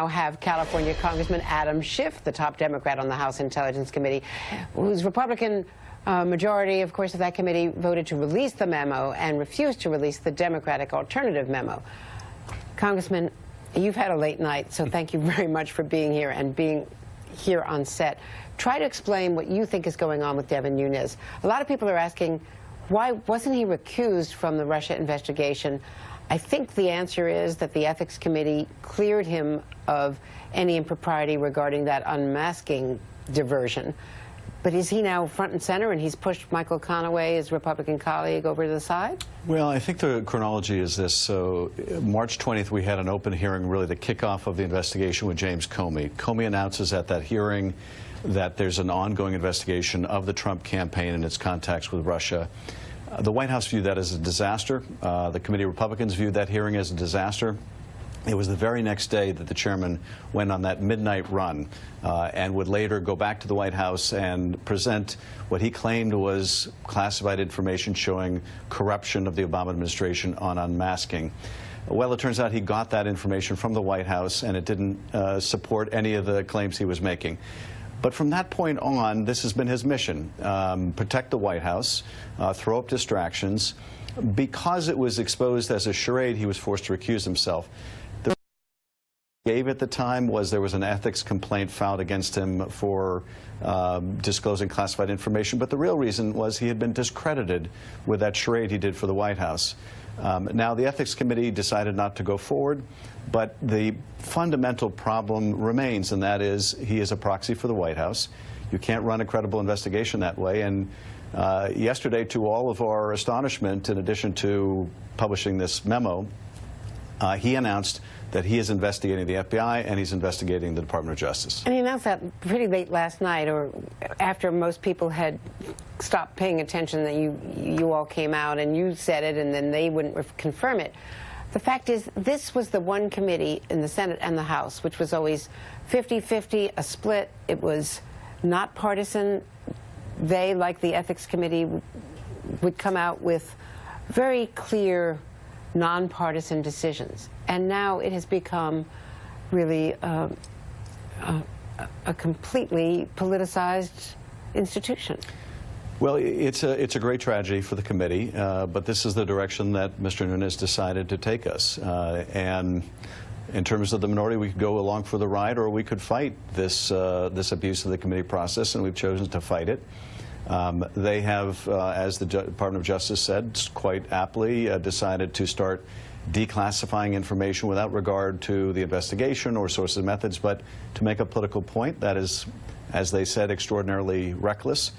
have California Congressman Adam Schiff, the top Democrat on the House Intelligence Committee, whose Republican majority, of course, of that committee voted to release the memo and refused to release the Democratic alternative memo. Congressman, you've had a late night, so thank you very much for being here and being here on set. Try to explain what you think is going on with Devin Nunes. A lot of people are asking, why wasn't he recused from the Russia investigation? I think the answer is that the Ethics Committee cleared him of any impropriety regarding that unmasking diversion. But is he now front and center, and he's pushed Michael Conaway, his Republican colleague, over to the side? Well, I think the chronology is this. So March 20th, we had an open hearing, really the kickoff of the investigation with James Comey. Comey announces at that hearing that there's an ongoing investigation of the Trump campaign and its contacts with Russia. The White House viewed that as a disaster. The committee Republicans viewed that hearing as a disaster. It was the very next day that the chairman went on that midnight run and would later go back to the White House and present what he claimed was classified information showing corruption of the Obama administration on unmasking. Well, it turns out he got that information from the White House, and it didn't support any of the claims he was making. But from that point on, this has been his mission: protect the White House, throw up distractions. Because it was exposed as a charade, he was forced to recuse himself. The he gave at the time was there was an ethics complaint filed against him for disclosing classified information, but the real reason was he had been discredited with that charade he did for the White House. Now, the Ethics Committee decided not to go forward, but the fundamental problem remains, and that is he is a proxy for the White House. You can't run a credible investigation that way. And yesterday, to all of our astonishment, in addition to publishing this memo, he announced that he is investigating the FBI and he's investigating the Department of Justice. And he announced that pretty late last night, or after most people had stopped paying attention, that you all came out and you said it, and then they wouldn't confirm it. The fact is, this was the one committee in the Senate and the House which was always 50-50, a split. It was not partisan. They, like the Ethics Committee, would come out with very clear, nonpartisan decisions. And now it has become really a completely politicized institution. Well, it's a great tragedy for the committee, but this is the direction that Mr. Nunes decided to take us. And in terms of the minority, we could go along for the ride, or we could fight this abuse of the committee process, and we've chosen to fight it. They have, as the Department of Justice said, quite aptly decided to start declassifying information without regard to the investigation or sources and methods, but to make a political point. That is, as they said, extraordinarily reckless.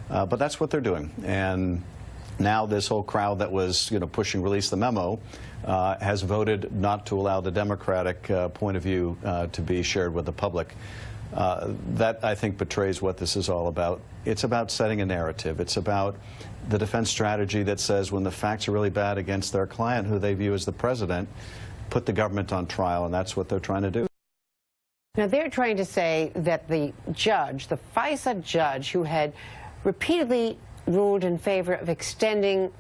But that's what they're doing. And now this whole crowd that was, pushing release the memo has voted not to allow the Democratic point of view to be shared with the public. That, I think, betrays what this is all about. It's about setting a narrative. It's about the defense strategy that says when the facts are really bad against their client, who they view as the president, put the government on trial, and that's what they're trying to do. Now, they're trying to say that the judge, the FISA judge, who had repeatedly ruled in favor of extending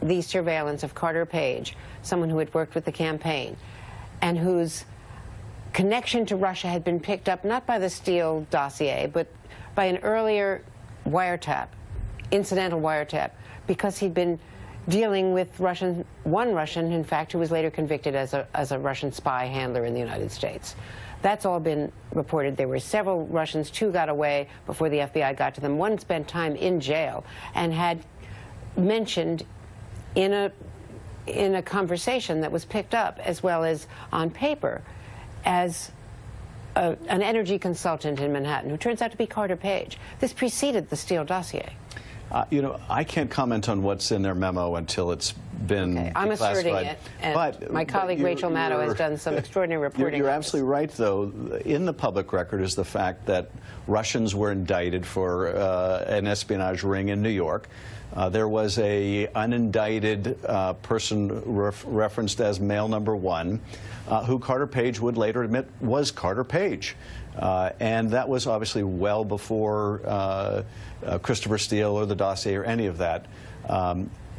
the surveillance of Carter Page, someone who had worked with the campaign, and whose connection to Russia had been picked up not by the Steele dossier, but by an earlier wiretap, incidental wiretap, because he'd been dealing with one Russian, in fact, who was later convicted as a Russian spy handler in the United States. That's all been reported. There were several Russians. 2 got away before the FBI got to them. 1 spent time in jail and had mentioned in a conversation that was picked up, as well as on paper, as an energy consultant in Manhattan, who turns out to be Carter Page. This preceded the Steele dossier. I can't comment on what's in their memo until it's been okay. I'm asserting it, and my colleague Rachel Maddow has done some extraordinary reporting. You're absolutely right, though. In the public record is the fact that Russians were indicted for an espionage ring in New York. There was a unindicted person referenced as male number 1, who Carter Page would later admit was Carter Page. And that was obviously well before Christopher Steele or the dossier or any of that.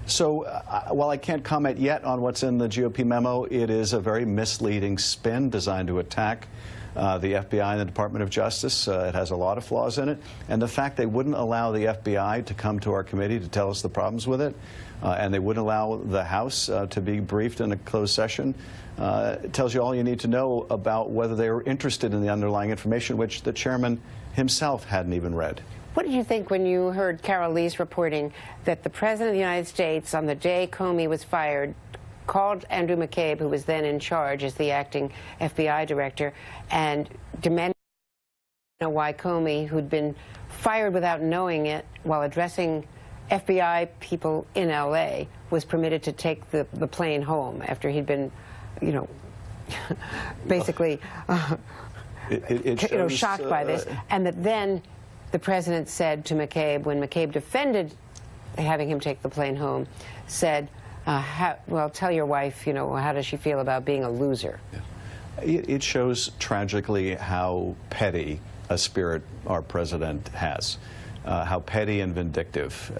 So while I can't comment yet on what's in the GOP memo, it is a very misleading spin designed to attack the FBI and the Department of Justice. It has a lot of flaws in it. And the fact they wouldn't allow the FBI to come to our committee to tell us the problems with it, and they wouldn't allow the House to be briefed in a closed session, tells you all you need to know about whether they were interested in the underlying information, which the chairman himself hadn't even read. What did you think when you heard Carol Lee's reporting that the President of the United States, on the day Comey was fired, called Andrew McCabe, who was then in charge as the acting FBI director, and demanded to know why Comey, who'd been fired without knowing it while addressing FBI people in L.A., was permitted to take the plane home after he'd been, you know, basically shocked by this, and that then the President said to McCabe, when McCabe defended having him take the plane home, said, well, tell your wife, you know, how does she feel about being a loser? Yeah. It shows tragically how petty a spirit our president has, how petty and vindictive.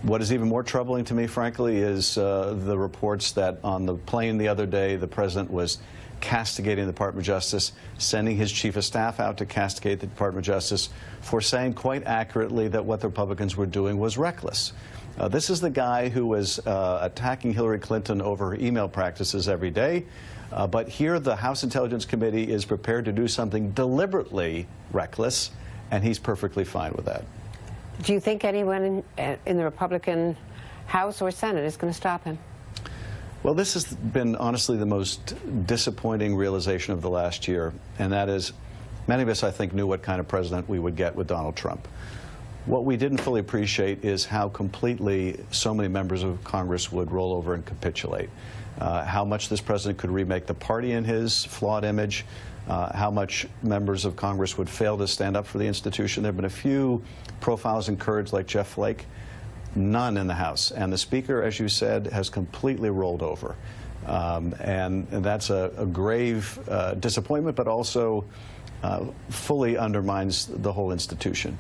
What is even more troubling to me, frankly, is the reports that on the plane the other day, the president was castigating the Department of Justice, sending his chief of staff out to castigate the Department of Justice for saying quite accurately that what the Republicans were doing was reckless. This is the guy who was attacking Hillary Clinton over her email practices every day, but here the House Intelligence Committee is prepared to do something deliberately reckless, and he's perfectly fine with that. Do you think anyone in the Republican House or Senate is going to stop him? Well, this has been honestly the most disappointing realization of the last year, and that is many of us, I think, knew what kind of president we would get with Donald Trump. What we didn't fully appreciate is how completely so many members of Congress would roll over and capitulate, how much this president could remake the party in his flawed image, how much members of Congress would fail to stand up for the institution. There have been a few profiles in courage like Jeff Flake, none in the House. And the Speaker, as you said, has completely rolled over. And that's a grave disappointment, but also fully undermines the whole institution.